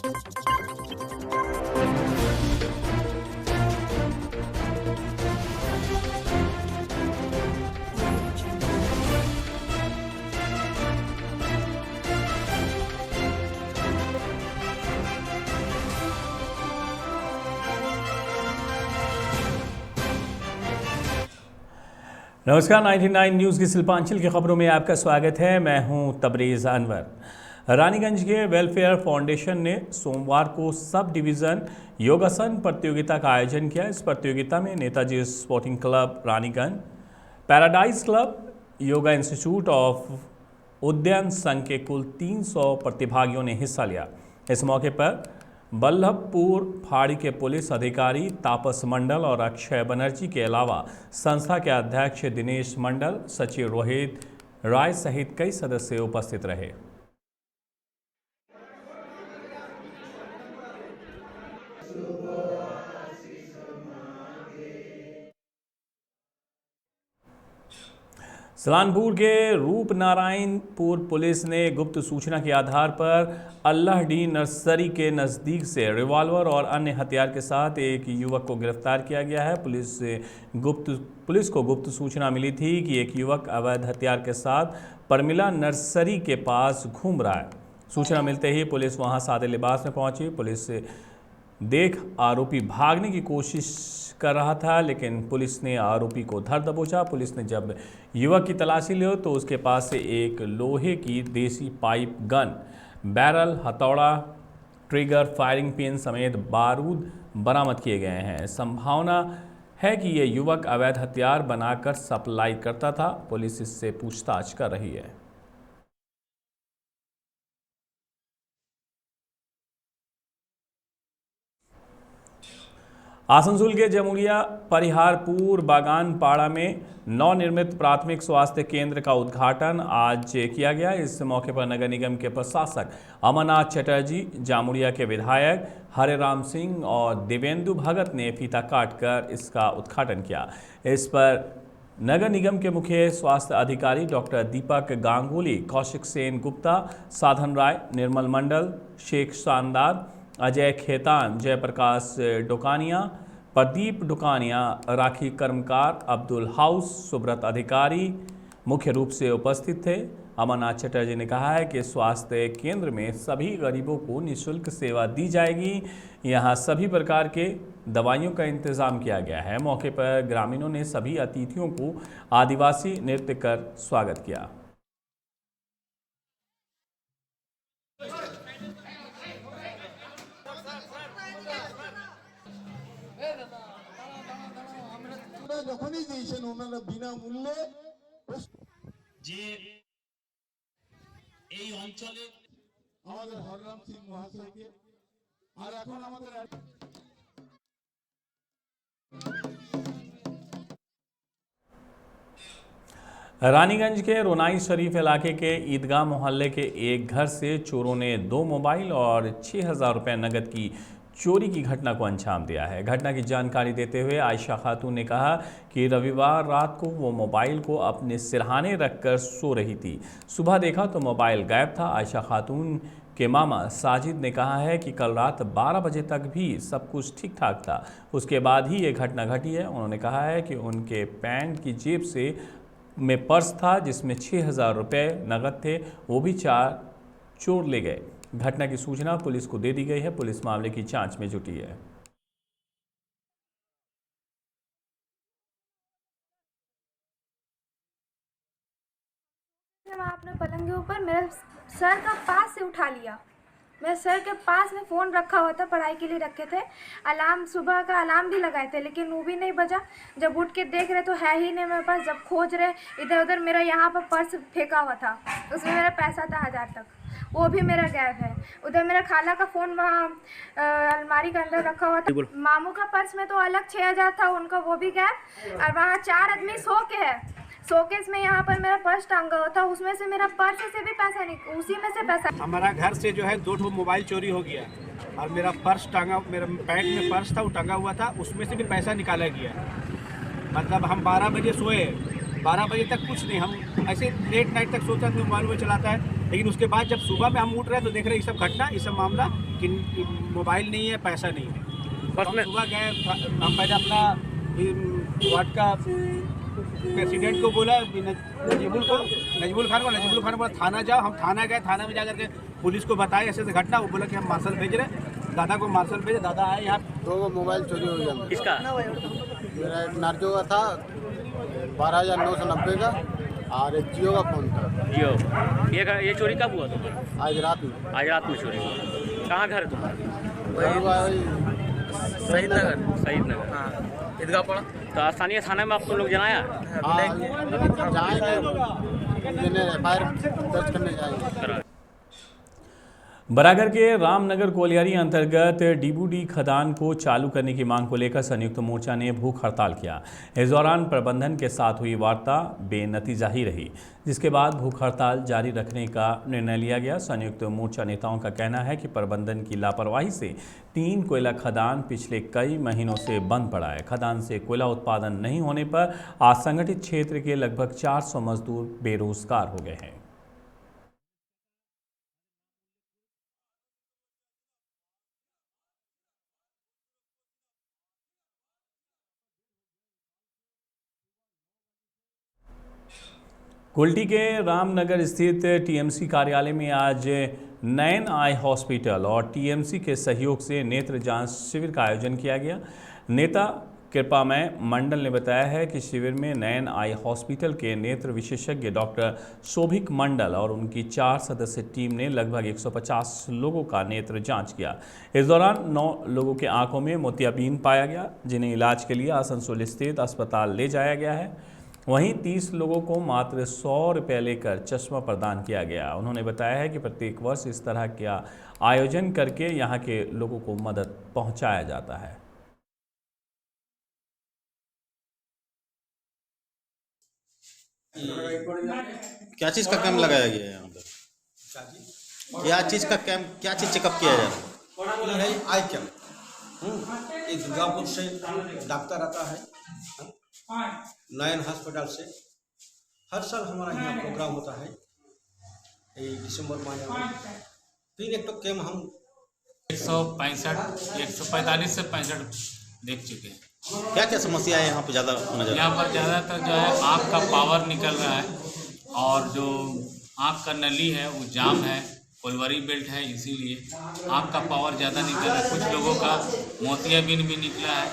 नमस्कार, 99 न्यूज़ की शिल्पांचल की खबरों में आपका स्वागत है। मैं हूं तबरेज़ अनवर। रानीगंज के वेलफेयर फाउंडेशन ने सोमवार को सब डिवीज़न योगासन प्रतियोगिता का आयोजन किया। इस प्रतियोगिता में Netaji sporting club Raniganj, paradise club, yoga institute of उद्यान संघ के कुल 300 प्रतिभागियों ने हिस्सा लिया। इस मौके पर बल्लभपुर फाड़ी के पुलिस अधिकारी तापस मंडल और अक्षय बनर्जी के अलावा संस्था के अध्यक्ष दिनेश मंडल, सचिव रोहित राय सहित कई सदस्य उपस्थित रहे। सलानपुर के रूपनारायणपुर पुलिस ने गुप्त सूचना के आधार पर अल्लाहडी नर्सरी के नज़दीक से रिवॉल्वर और अन्य हथियार के साथ एक युवक को गिरफ्तार किया गया है। पुलिस को गुप्त सूचना मिली थी कि एक युवक अवैध हथियार के साथ परमिला नर्सरी के पास घूम रहा है। सूचना मिलते ही पुलिस वहां सादे लिबास में पहुंची। पुलिस से देख आरोपी भागने की कोशिश कर रहा था, लेकिन पुलिस ने आरोपी को धर दबोचा। पुलिस ने जब युवक की तलाशी ली तो उसके पास से एक लोहे की देसी पाइप गन, बैरल, हथौड़ा, ट्रिगर, फायरिंग पिन समेत बारूद बरामद किए गए हैं। संभावना है कि यह युवक अवैध हथियार बनाकर सप्लाई करता था। पुलिस इससे पूछताछ कर रही है। आसनसोल के जमुरिया परिहारपुर बागान पाड़ा में नवनिर्मित प्राथमिक स्वास्थ्य केंद्र का उद्घाटन आज किया गया। इस मौके पर नगर निगम के प्रशासक अमरनाथ चटर्जी, जामुरिया के विधायक हरेराम सिंह और देवेंदु भगत ने फीता काटकर इसका उद्घाटन किया। इस पर नगर निगम के मुख्य स्वास्थ्य अधिकारी डॉक्टर दीपक गांगुली, कौशिक सेन गुप्ता, साधन राय, निर्मल मंडल, शेख शानदार, अजय खेतान, जयप्रकाश डोकानिया, प्रदीप डोकानिया, राखी कर्मकार, अब्दुल हाउस, सुब्रत अधिकारी मुख्य रूप से उपस्थित थे। अमरनाथ चटर्जी ने कहा है कि स्वास्थ्य केंद्र में सभी गरीबों को निःशुल्क सेवा दी जाएगी। यहां सभी प्रकार के दवाइयों का इंतजाम किया गया है। मौके पर ग्रामीणों ने सभी अतिथियों को आदिवासी नृत्य कर स्वागत किया। যখনই দিয়েছেন ওনারা বিনামূল্যে যে এই অঞ্চলে আমাদের হররাম সিং মহাশয়কে আর এখন আমাদের रानीगंज के रोनाई शरीफ इलाके के ईदगाह मोहल्ले के एक घर से चोरों ने 2 मोबाइल और 6,000 रुपये नकद की चोरी की घटना को अंजाम दिया है। घटना की जानकारी देते हुए आयशा खातून ने कहा कि रविवार रात को वो मोबाइल को अपने सिरहाने रखकर सो रही थी। सुबह देखा तो मोबाइल गायब था। आयशा खातून के मामा साजिद ने कहा है कि कल रात 12 बजे तक भी सब कुछ ठीक ठाक था, उसके बाद ही ये घटना घटी है। उन्होंने कहा है कि उनके पैंट की जेब से में पर्स था जिसमें 6,000 रुपये नकद थे, वो भी 4 चोर ले गए। घटना की सूचना पुलिस को दे दी गई है। पुलिस मामले की जांच में जुटी है। आपने पलंग के ऊपर मेरे सर का पास से उठा लिया। मेरे सर के पास में फ़ोन रखा हुआ था, पढ़ाई के लिए रखे थे। अलार्म, सुबह का अलार्म भी लगाए थे, लेकिन वो भी नहीं बजा। जब उठ के देख रहे तो है ही नहीं मेरे पास। जब खोज रहे इधर उधर, मेरा यहाँ पर पर्स फेंका हुआ था, उसमें मेरा पैसा था 1000 तक, वो भी मेरा गायब है। उधर मेरा खाला का फ़ोन वहाँ अलमारी के अंदर रखा हुआ था। मामू का पर्स में तो अलग 6,000 था, उनका वो भी गायब। और वहाँ 4 आदमी सो के है, शोकेस में यहाँ पर मेरा पर्स टांगा हुआ था, उसमें से मेरा पर्स से भी पैसा नहीं, उसी में से पैसा। हमारा घर से जो है 2 मोबाइल चोरी हो गया और मेरा पर्स टांगा, मेरा पैंट में पर्स था, वो टांगा हुआ था, उसमें से भी पैसा निकाला गया। मतलब हम 12 बजे सोए, 12 बजे तक कुछ नहीं, हम ऐसे लेट नाइट तक सोचा, तो मोबाइल में चलाता है, लेकिन उसके बाद जब सुबह में हम उठ रहे हैं तो देख रहे हैं ये सब घटना, ये सब मामला कि मोबाइल नहीं है, पैसा नहीं है। बस हम में सुबह गए, हम पहले अपना वार्ड का प्रेसिडेंट को बोला, नजीबुल खान बोला थाना जाओ। हम थाना गए, थाना में जाकर के पुलिस को बताया ऐसे ऐसे घटना। वो बोला कि हम मार्शल भेज रहे हैं, दादा को मार्शल भेजे। दादा आए यहाँ। 2 मोबाइल चोरी हो गया। किसका? मेरा एक नार्जो का था 12,990 का, और एक जियो का फ़ोन था। जियो। ये चोरी कब हुआ तुम्हारा? आज रात में। आज रात में चोरी हुआ। कहाँ घर है तुम्हारा? वही शहीद नगर। हाँ, ईदगाह पड़ा। तो स्थानीय थाना में आप तुम लोग जनाया? जाएंगे, FIR दर्ज करने जाएंगे। बरागर के रामनगर कोलियारी अंतर्गत डीबूडी खदान को चालू करने की मांग को लेकर संयुक्त मोर्चा ने भूख हड़ताल किया। इस दौरान प्रबंधन के साथ हुई वार्ता बेनतीजा ही रही, जिसके बाद भूख हड़ताल जारी रखने का निर्णय लिया गया। संयुक्त मोर्चा नेताओं का कहना है कि प्रबंधन की लापरवाही से 3 कोयला खदान पिछले कई महीनों से बंद पड़ा है। खदान से कोयला उत्पादन नहीं होने पर असंगठित क्षेत्र के लगभग 400 मजदूर बेरोजगार हो गए हैं। कुल्टी के रामनगर स्थित टीएमसी कार्यालय में आज नयन आई हॉस्पिटल और टीएमसी के सहयोग से नेत्र जांच शिविर का आयोजन किया गया। नेता कृपामय मंडल ने बताया है कि शिविर में नयन आई हॉस्पिटल के नेत्र विशेषज्ञ डॉक्टर शोभिक मंडल और उनकी 4 सदस्यीय टीम ने लगभग 150 लोगों का नेत्र जांच किया। इस दौरान 9 लोगों के आंखों में मोतियाबिंद पाया गया, जिन्हें इलाज के लिए आसनसोल स्थित अस्पताल ले जाया गया है। वहीं 30 लोगों को मात्र 100 रुपये लेकर चश्मा प्रदान किया गया। उन्होंने बताया है कि प्रत्येक वर्ष इस तरह का आयोजन करके यहाँ के लोगों को मदद पहुँचाया जाता है। क्या चीज़ का कैंप लगाया गया है यहाँ पर? क्या चीज़ का कैंप, क्या चीज़ चेकअप किया जा रहा है? आई कैंप ये दुर्गापुर से डॉक्टर आता है नयन हॉस्पिटल से। हर साल हमारा यहाँ प्रोग्राम होता है दिसंबर महीने में। फिर एक तो कैंप हम 145 से 65 देख चुके हैं। क्या क्या समस्या है यहाँ पे ज़्यादा नजर? यहाँ पर ज़्यादातर जो है आँख का पावर निकल रहा है, और जो आँख का नली है वो जाम है, कोलवरी बेल्ट है, इसीलिए आँख का पावर ज़्यादा निकल रहा है। कुछ लोगों का मोतियाबिंद भी निकला है।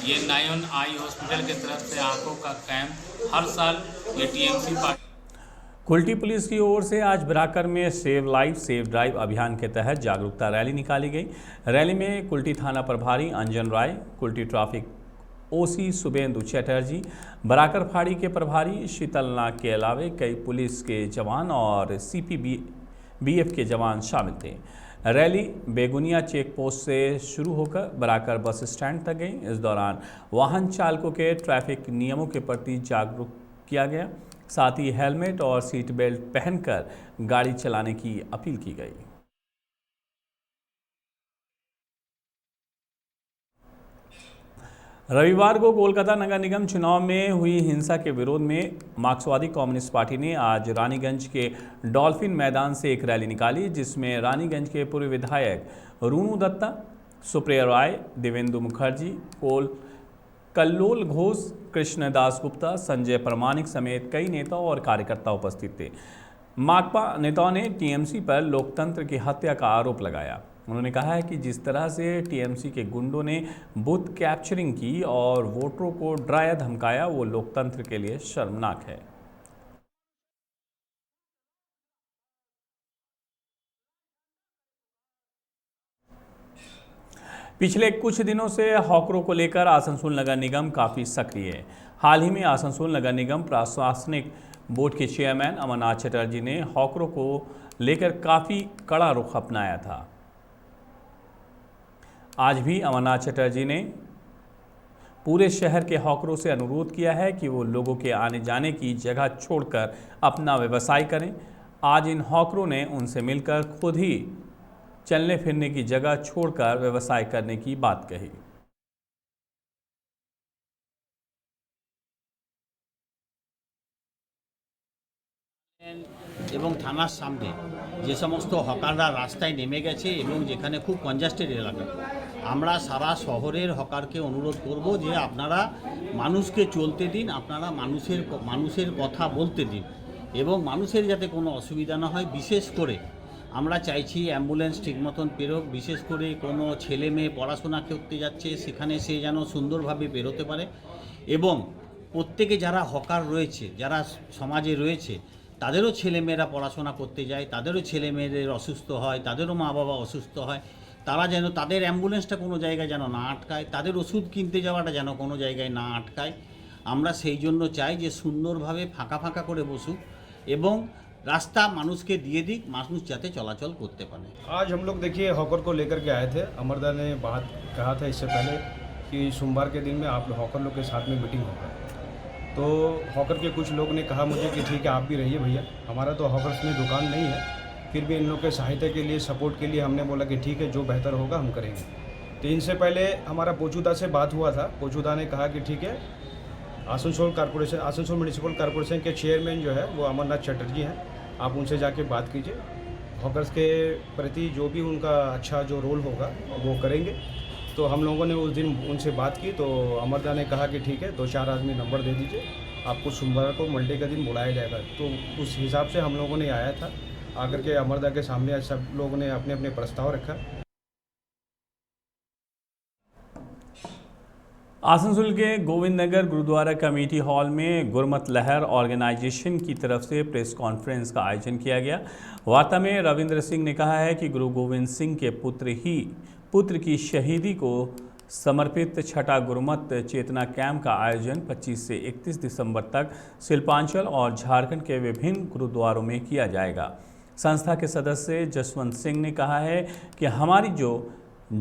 ये नयन आई हॉस्पिटल की तरफ से आँखों का कैंप हर साल ये टीएमसी पार्टी। कुल्टी पुलिस की ओर से आज बराकर में सेव लाइफ सेव ड्राइव अभियान के तहत जागरूकता रैली निकाली गई। रैली में कुल्टी थाना प्रभारी अंजन राय, कुल्टी ट्रैफिक ओसी शुभेंदु चटर्जी, बराकर फाड़ी के प्रभारी शीतल नाग के अलावे कई पुलिस के जवान और CPBF के जवान शामिल थे। रैली बेगुनिया चेक पोस्ट से शुरू होकर बराकर बस स्टैंड तक गई। इस दौरान वाहन चालकों के ट्रैफिक नियमों के प्रति जागरूक किया गया, साथ ही हेलमेट और सीट बेल्ट पहनकर गाड़ी चलाने की अपील की गई। रविवार को कोलकाता नगर निगम चुनाव में हुई हिंसा के विरोध में मार्क्सवादी कम्युनिस्ट पार्टी ने आज रानीगंज के डॉल्फिन मैदान से एक रैली निकाली, जिसमें रानीगंज के पूर्व विधायक रूनू दत्ता, सुप्रिया राय, देवेंदु मुखर्जी, कल्लोल घोष, कृष्णदास गुप्ता, संजय प्रमाणिक समेत कई नेता और कार्यकर्ता उपस्थित थे। माकपा नेताओं ने टीएमसी पर लोकतंत्र की हत्या का आरोप लगाया। उन्होंने कहा है कि जिस तरह से टीएमसी के गुंडों ने बूथ कैप्चरिंग की और वोटरों को डराया धमकाया, वो लोकतंत्र के लिए शर्मनाक है। पिछले कुछ दिनों से हॉकरों को लेकर आसनसोल नगर निगम काफ़ी सक्रिय है। हाल ही में आसनसोल नगर निगम प्रशासनिक बोर्ड के चेयरमैन अमरनाथ चटर्जी ने हॉकरों को लेकर काफ़ी कड़ा रुख अपनाया था। आज भी अमरनाथ चटर्जी ने पूरे शहर के हॉकरों से अनुरोध किया है कि वो लोगों के आने जाने की जगह छोड़कर अपना व्यवसाय करें। आज इन हॉकरों ने उनसे मिलकर खुद ही चलने फिरने की जगह छोड़कर व्यवसाय करने की बात कही। এবং থানার সামনে যে সমস্ত হকাররা রাস্তায় নেমে গেছে এবং যেখানে খুব কনজাস্টেড এলাকা, আমরা সারা শহরের হকারকে অনুরোধ করব যে আপনারা মানুষকে চলতে দিন, আপনারা মানুষের কথা বলতে দিন এবং মানুষের যাতে কোনো অসুবিধা না হয়। বিশেষ করে আমরা চাইছি অ্যাম্বুলেন্স ঠিক মতন পেরোক, বিশেষ করে কোনো ছেলে মেয়ে পড়াশোনা করতে যাচ্ছে সেখানে সে যেন সুন্দরভাবে বেরোতে পারে এবং প্রত্যেকে যারা হকার রয়েছে, যারা সমাজে রয়েছে, তাদেরও ছেলেমেয়েরা পড়াশোনা করতে যায়, তাদেরও ছেলেমেয়েদের অসুস্থ হয়, তাদেরও মা বাবা অসুস্থ হয়, তারা যেন তাদের অ্যাম্বুলেন্সটা কোনো জায়গায় যেন না আটকায়, তাদের ওষুধ কিনতে যাওয়াটা যেন কোনো জায়গায় না আটকায়। আমরা সেই জন্য চাই যে সুন্দরভাবে ফাঁকা ফাঁকা করে বসুক এবং रास्ता मानुष के दिए दी, मानुष जाते चलाचल करते पारे। आज हम लोग देखिए हॉकर को लेकर के आए थे। अमरदा ने बात कहा था इससे पहले कि सोमवार के दिन में आप हॉकर लोग के साथ में मीटिंग होगा, तो हॉकर के कुछ लोग ने कहा मुझे कि ठीक है आप भी रहिए भैया, हमारा तो हॉकर्स में दुकान नहीं है, फिर भी इन लोग के सहायता के लिए, सपोर्ट के लिए हमने बोला कि ठीक है जो बेहतर होगा हम करेंगे। तो इनसे पहले हमारा पोचूदा से बात हुआ था। पोचूदा ने कहा कि ठीक है आसनसोल म्यूनिसिपल कॉरपोरेशन के चेयरमैन जो है वो अमरनाथ चटर्जी हैं, आप उनसे जाके बात कीजिए, हॉकर्स के प्रति जो भी उनका अच्छा जो रोल होगा वो करेंगे। तो हम लोगों ने उस दिन उनसे बात की, तो अमरदा ने कहा कि ठीक है 2-4 आदमी नंबर दे दीजिए, आपको सोमवार को मंडे का दिन बुलाया जाएगा। तो उस हिसाब से हम लोगों ने आया था, आकर के अमरदा के सामने सब लोगों ने अपने अपने प्रस्ताव रखा। आसनसोल के गोविंद नगर गुरुद्वारा कमेटी हॉल में गुरमत लहर ऑर्गेनाइजेशन की तरफ से प्रेस कॉन्फ्रेंस का आयोजन किया गया। वार्ता में रविंद्र सिंह ने कहा है कि गुरु गोविंद सिंह के पुत्र की शहीदी को समर्पित छठा गुरमत चेतना कैंप का आयोजन 25 से 31 दिसंबर तक शिल्पांचल और झारखंड के विभिन्न गुरुद्वारों में किया जाएगा। संस्था के सदस्य जसवंत सिंह ने कहा है कि हमारी जो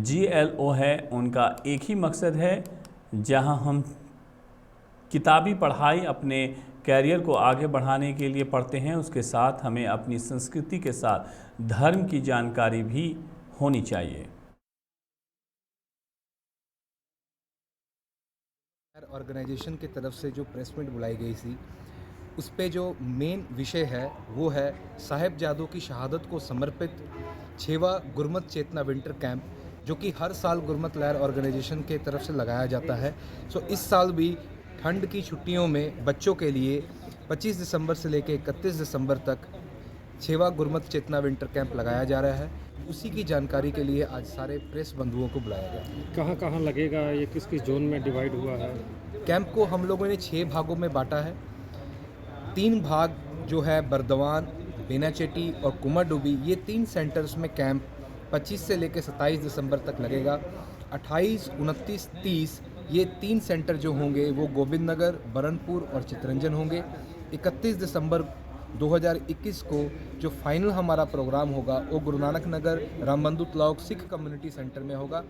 GLO है उनका एक ही मकसद है, जहां हम किताबी पढ़ाई अपने कैरियर को आगे बढ़ाने के लिए पढ़ते हैं, उसके साथ हमें अपनी संस्कृति के साथ धर्म की जानकारी भी होनी चाहिए। ऑर्गेनाइजेशन की तरफ से जो प्रेस मीट बुलाई गई थी, उस पे जो मेन विषय है वो है साहिबजादों की शहादत को समर्पित 6वां गुरमत चेतना विंटर कैंप, जो कि हर साल गुरमत लहर ऑर्गेनाइजेशन के तरफ से लगाया जाता है। सो इस साल भी ठंड की छुट्टियों में बच्चों के लिए 25 दिसंबर से लेकर 31 दिसंबर तक 6वां गुरमत चेतना विंटर कैंप लगाया जा रहा है। उसी की जानकारी के लिए आज सारे प्रेस बंधुओं को बुलाया गया। कहाँ कहाँ लगेगा, ये किस किस जोन में डिवाइड हुआ है? कैंप को हम लोगों ने 6 भागों में बांटा है। 3 भाग जो है बर्दवान, बेनाचेटी और कुमारडुबी, ये 3 सेंटर्स में कैंप 25 से लेकर 27 दिसंबर तक लगेगा। 28, 29, 30 ये 3 सेंटर जो होंगे वो गोविंद नगर, बरनपुर और चितरंजन होंगे। 31 दिसंबर 2021 को जो फाइनल हमारा प्रोग्राम होगा वो गुरु नानक नगर रामबंधु तलाव सिख कम्युनिटी सेंटर में होगा।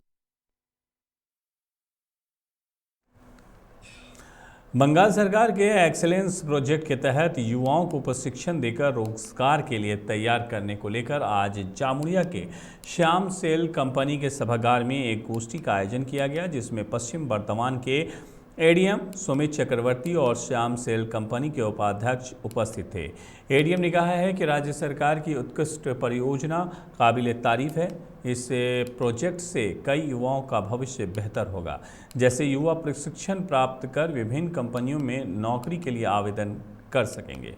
बंगाल सरकार के एक्सेलेंस प्रोजेक्ट के तहत युवाओं को प्रशिक्षण देकर रोजगार के लिए तैयार करने को लेकर आज जामुड़िया के श्याम सेल कंपनी के सभागार में एक गोष्ठी का आयोजन किया गया, जिसमें पश्चिम बर्धमान के ADM सुमित चक्रवर्ती और श्याम सेल कंपनी के उपाध्यक्ष उपस्थित थे। ADM ने कहा है कि राज्य सरकार की उत्कृष्ट परियोजना काबिल तारीफ है। इस प्रोजेक्ट से कई युवाओं का भविष्य बेहतर होगा, जैसे युवा प्रशिक्षण प्राप्त कर विभिन्न कंपनियों में नौकरी के लिए आवेदन कर सकेंगे।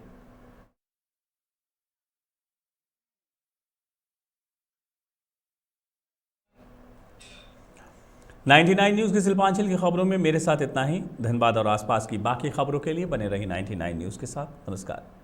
नाइन्टी नाइन न्यूज़ की शिल्पांचल की खबरों में मेरे साथ इतना ही। धनबाद और आसपास की बाकी खबरों के लिए बने रही 99 न्यूज़ के साथ। नमस्कार।